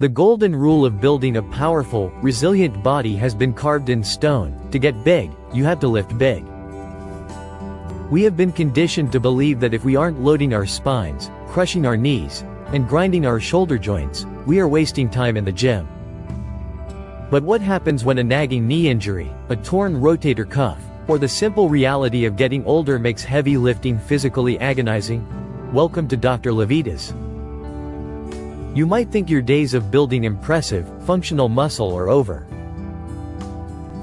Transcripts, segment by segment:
The golden rule of building a powerful, resilient body has been carved in stone. To get big, you have to lift big. We have been conditioned to believe that if we aren't loading our spines, crushing our knees, and grinding our shoulder joints, we are wasting time in the gym. But what happens when a nagging knee injury, a torn rotator cuff, or the simple reality of getting older makes heavy lifting physically agonizing? Welcome to Dr. Levitas. You might think your days of building impressive, functional muscle are over.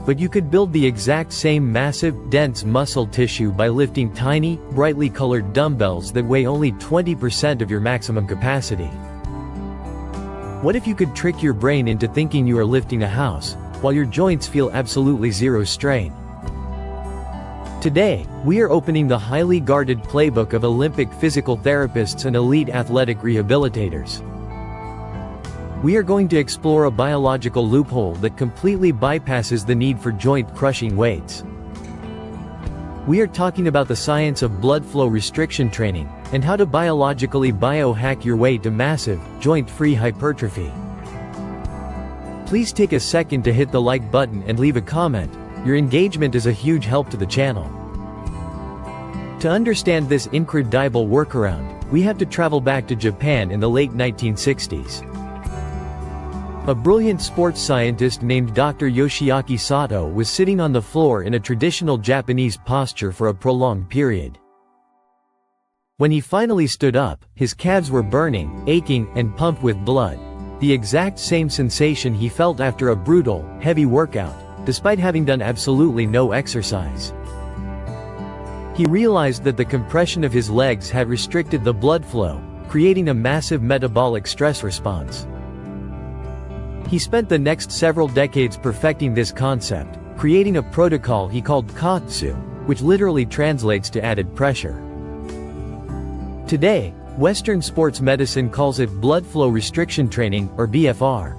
But you could build the exact same massive, dense muscle tissue by lifting tiny, brightly colored dumbbells that weigh only 20% of your maximum capacity. What if you could trick your brain into thinking you are lifting a house, while your joints feel absolutely zero strain? Today, we are opening the highly guarded playbook of Olympic physical therapists and elite athletic rehabilitators. We are going to explore a biological loophole that completely bypasses the need for joint-crushing weights. We are talking about the science of blood flow restriction training, and how to biologically biohack your way to massive, joint-free hypertrophy. Please take a second to hit the like button and leave a comment. Your engagement is a huge help to the channel. To understand this incredible workaround, we have to travel back to Japan in the late 1960s. A brilliant sports scientist named Dr. Yoshiaki Sato was sitting on the floor in a traditional Japanese posture for a prolonged period. When he finally stood up, his calves were burning, aching, and pumped with blood. The exact same sensation he felt after a brutal, heavy workout, despite having done absolutely no exercise. He realized that the compression of his legs had restricted the blood flow, creating a massive metabolic stress response. He spent the next several decades perfecting this concept, creating a protocol he called Kaatsu, which literally translates to added pressure. Today, Western sports medicine calls it blood flow restriction training, or BFR.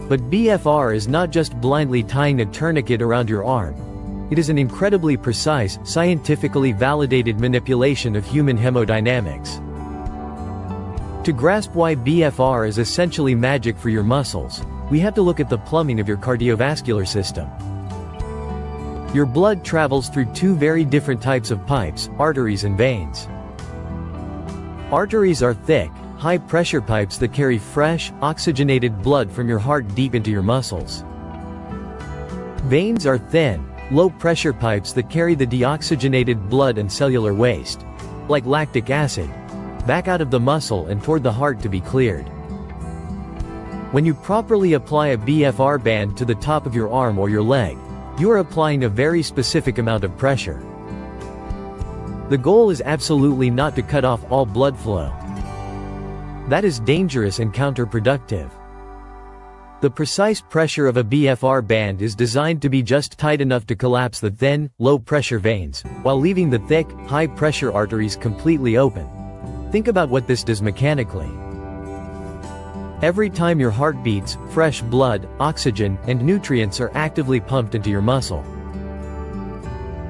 But BFR is not just blindly tying a tourniquet around your arm. It is an incredibly precise, scientifically validated manipulation of human hemodynamics. To grasp why BFR is essentially magic for your muscles, we have to look at the plumbing of your cardiovascular system. Your blood travels through two very different types of pipes, arteries and veins. Arteries are thick, high-pressure pipes that carry fresh, oxygenated blood from your heart deep into your muscles. Veins are thin, low-pressure pipes that carry the deoxygenated blood and cellular waste, like lactic acid, back out of the muscle and toward the heart to be cleared. When you properly apply a BFR band to the top of your arm or your leg, you are applying a very specific amount of pressure. The goal is absolutely not to cut off all blood flow. That is dangerous and counterproductive. The precise pressure of a BFR band is designed to be just tight enough to collapse the thin, low-pressure veins, while leaving the thick, high-pressure arteries completely open. Think about what this does mechanically. Every time your heart beats, fresh blood, oxygen, and nutrients are actively pumped into your muscle.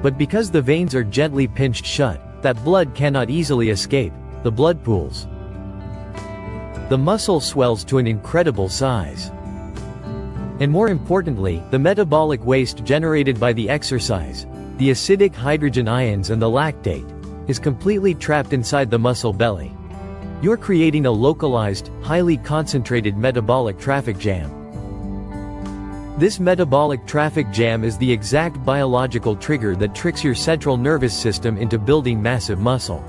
But because the veins are gently pinched shut, that blood cannot easily escape. The blood pools. The muscle swells to an incredible size. And more importantly, the metabolic waste generated by the exercise, the acidic hydrogen ions and the lactate, is completely trapped inside the muscle belly. You're creating a localized, highly concentrated metabolic traffic jam. This metabolic traffic jam is the exact biological trigger that tricks your central nervous system into building massive muscle.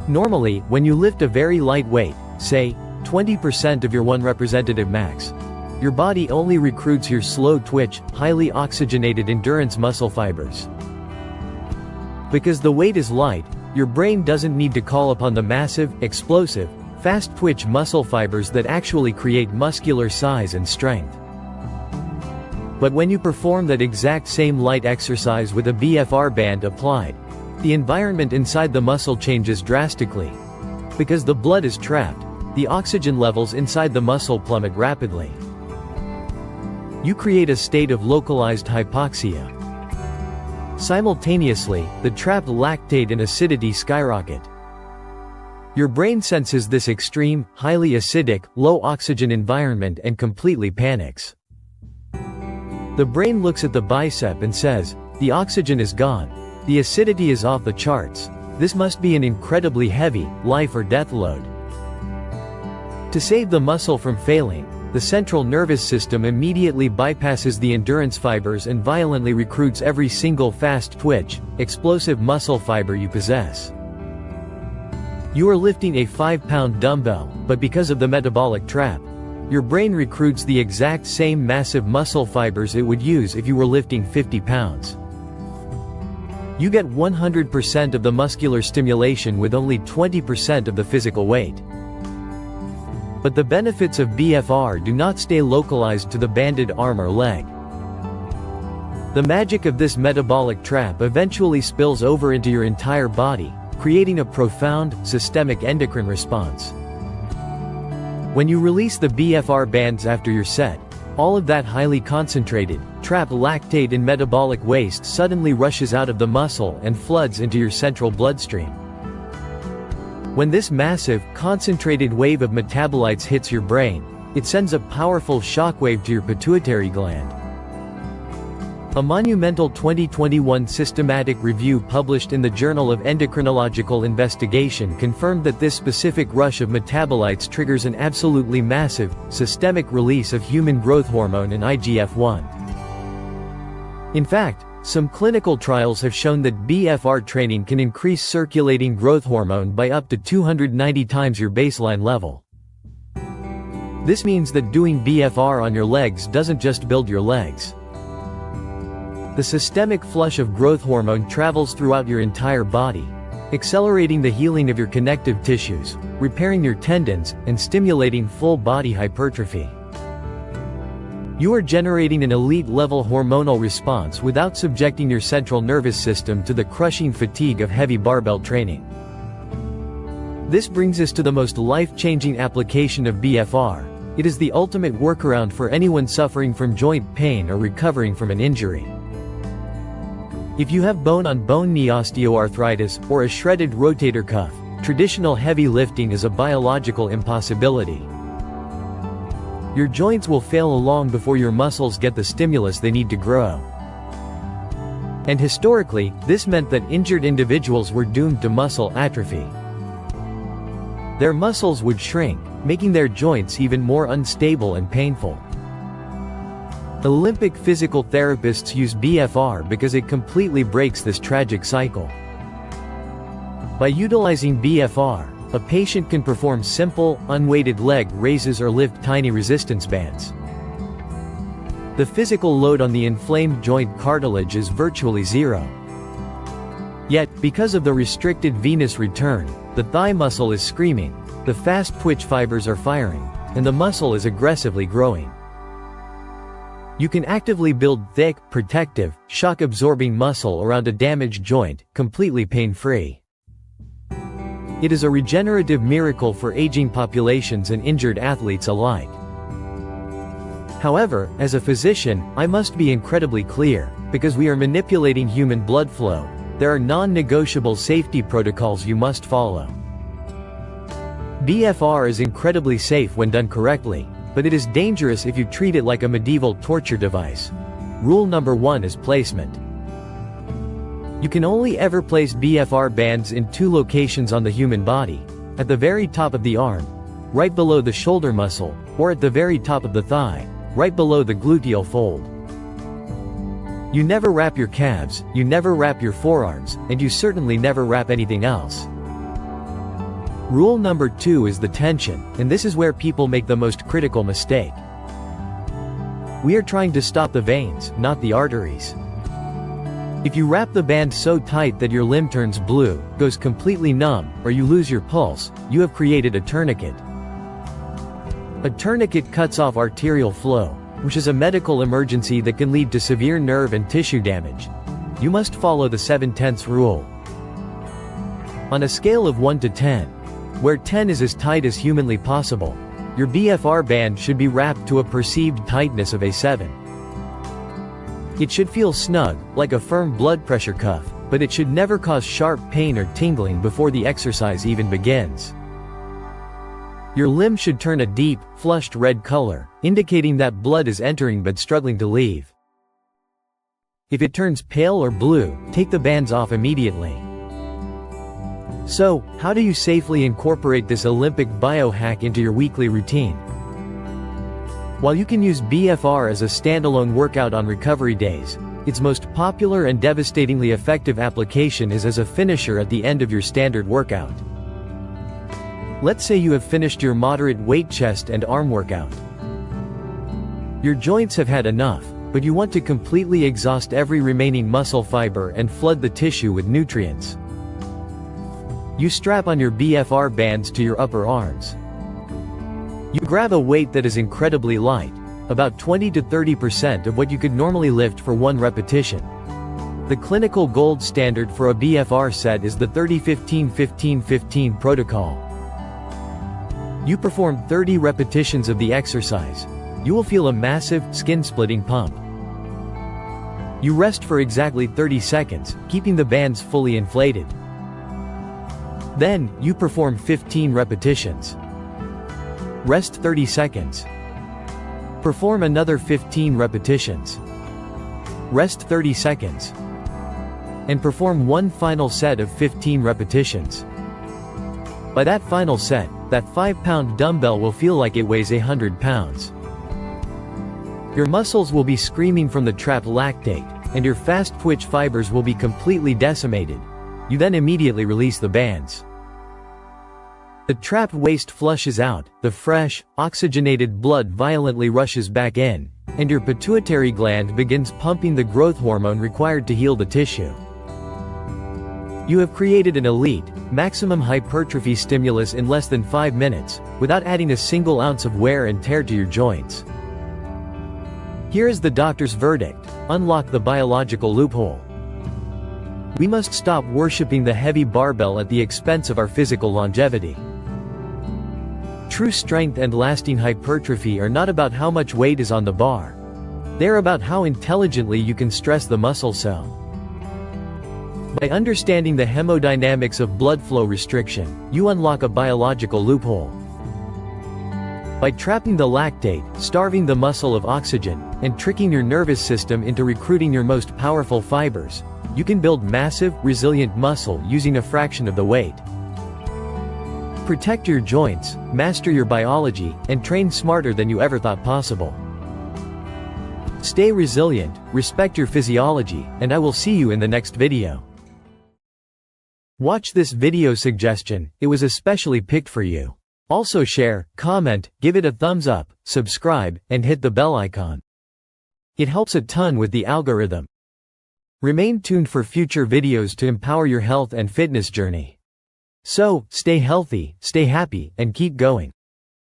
Normally, when you lift a very light weight, say, 20% of your one representative max, your body only recruits your slow-twitch, highly oxygenated endurance muscle fibers. Because the weight is light, your brain doesn't need to call upon the massive, explosive, fast-twitch muscle fibers that actually create muscular size and strength. But when you perform that exact same light exercise with a BFR band applied, the environment inside the muscle changes drastically. Because the blood is trapped, the oxygen levels inside the muscle plummet rapidly. You create a state of localized hypoxia. Simultaneously, the trapped lactate and acidity skyrocket. Your brain senses this extreme, highly acidic, low-oxygen environment and completely panics. The brain looks at the bicep and says, "The oxygen is gone. The acidity is off the charts. This must be an incredibly heavy, life or death load." To save the muscle from failing, the central nervous system immediately bypasses the endurance fibers and violently recruits every single fast twitch, explosive muscle fiber you possess. You are lifting a 5-pound dumbbell, but because of the metabolic trap, your brain recruits the exact same massive muscle fibers it would use if you were lifting 50 pounds. You get 100% of the muscular stimulation with only 20% of the physical weight. But the benefits of BFR do not stay localized to the banded arm or leg. The magic of this metabolic trap eventually spills over into your entire body, creating a profound, systemic endocrine response. When you release the BFR bands after your set, all of that highly concentrated, trapped lactate and metabolic waste suddenly rushes out of the muscle and floods into your central bloodstream. When this massive, concentrated wave of metabolites hits your brain, it sends a powerful shockwave to your pituitary gland. A monumental 2021 systematic review published in the Journal of Endocrinological Investigation confirmed that this specific rush of metabolites triggers an absolutely massive, systemic release of human growth hormone and IGF-1. In fact, some clinical trials have shown that BFR training can increase circulating growth hormone by up to 290 times your baseline level. This means that doing BFR on your legs doesn't just build your legs. The systemic flush of growth hormone travels throughout your entire body, accelerating the healing of your connective tissues, repairing your tendons, and stimulating full body hypertrophy. You are generating an elite-level hormonal response without subjecting your central nervous system to the crushing fatigue of heavy barbell training. This brings us to the most life-changing application of BFR. It is the ultimate workaround for anyone suffering from joint pain or recovering from an injury. If you have bone-on-bone knee osteoarthritis or a shredded rotator cuff, traditional heavy lifting is a biological impossibility. Your joints will fail long before your muscles get the stimulus they need to grow. And historically, this meant that injured individuals were doomed to muscle atrophy. Their muscles would shrink, making their joints even more unstable and painful. Olympic physical therapists use BFR because it completely breaks this tragic cycle. By utilizing BFR, a patient can perform simple, unweighted leg raises or lift tiny resistance bands. The physical load on the inflamed joint cartilage is virtually zero. Yet, because of the restricted venous return, the thigh muscle is screaming, the fast twitch fibers are firing, and the muscle is aggressively growing. You can actively build thick, protective, shock-absorbing muscle around a damaged joint, completely pain-free. It is a regenerative miracle for aging populations and injured athletes alike. However, as a physician, I must be incredibly clear, because we are manipulating human blood flow, there are non-negotiable safety protocols you must follow. BFR is incredibly safe when done correctly, but it is dangerous if you treat it like a medieval torture device. Rule number 1 is placement. You can only ever place BFR bands in 2 locations on the human body: at the very top of the arm, right below the shoulder muscle, or at the very top of the thigh, right below the gluteal fold. You never wrap your calves, you never wrap your forearms, and you certainly never wrap anything else. Rule number 2 is the tension, and this is where people make the most critical mistake. We are trying to stop the veins, not the arteries. If you wrap the band so tight that your limb turns blue, goes completely numb, or you lose your pulse, you have created a tourniquet. A tourniquet cuts off arterial flow, which is a medical emergency that can lead to severe nerve and tissue damage. You must follow the 7/10 rule. On a scale of 1 to 10, where 10 is as tight as humanly possible, your BFR band should be wrapped to a perceived tightness of a 7. It should feel snug, like a firm blood pressure cuff, but it should never cause sharp pain or tingling before the exercise even begins. Your limb should turn a deep, flushed red color, indicating that blood is entering but struggling to leave. If it turns pale or blue, take the bands off immediately. So, how do you safely incorporate this Olympic biohack into your weekly routine? While you can use BFR as a standalone workout on recovery days, its most popular and devastatingly effective application is as a finisher at the end of your standard workout. Let's say you have finished your moderate weight chest and arm workout. Your joints have had enough, but you want to completely exhaust every remaining muscle fiber and flood the tissue with nutrients. You strap on your BFR bands to your upper arms. You grab a weight that is incredibly light, about 20 to 30% of what you could normally lift for one repetition. The clinical gold standard for a BFR set is the 30-15-15-15 protocol. You perform 30 repetitions of the exercise. You will feel a massive, skin-splitting pump. You rest for exactly 30 seconds, keeping the bands fully inflated. Then, you perform 15 repetitions. Rest 30 seconds. Perform another 15 repetitions. Rest 30 seconds. And perform one final set of 15 repetitions. By that final set, that 5-pound dumbbell will feel like it weighs 100 pounds. Your muscles will be screaming from the trapped lactate, and your fast-twitch fibers will be completely decimated. You then immediately release the bands. The trapped waste flushes out, the fresh, oxygenated blood violently rushes back in, and your pituitary gland begins pumping the growth hormone required to heal the tissue. You have created an elite, maximum hypertrophy stimulus in less than 5 minutes, without adding a single ounce of wear and tear to your joints. Here is the doctor's verdict: unlock the biological loophole. We must stop worshipping the heavy barbell at the expense of our physical longevity. True strength and lasting hypertrophy are not about how much weight is on the bar. They're about how intelligently you can stress the muscle cell. By understanding the hemodynamics of blood flow restriction, you unlock a biological loophole. By trapping the lactate, starving the muscle of oxygen, and tricking your nervous system into recruiting your most powerful fibers, you can build massive, resilient muscle using a fraction of the weight. Protect your joints, master your biology, and train smarter than you ever thought possible. Stay resilient, respect your physiology, and I will see you in the next video. Watch this video suggestion, it was especially picked for you. Also share, comment, give it a thumbs up, subscribe, and hit the bell icon. It helps a ton with the algorithm. Remain tuned for future videos to empower your health and fitness journey. So, stay healthy, stay happy, and keep going.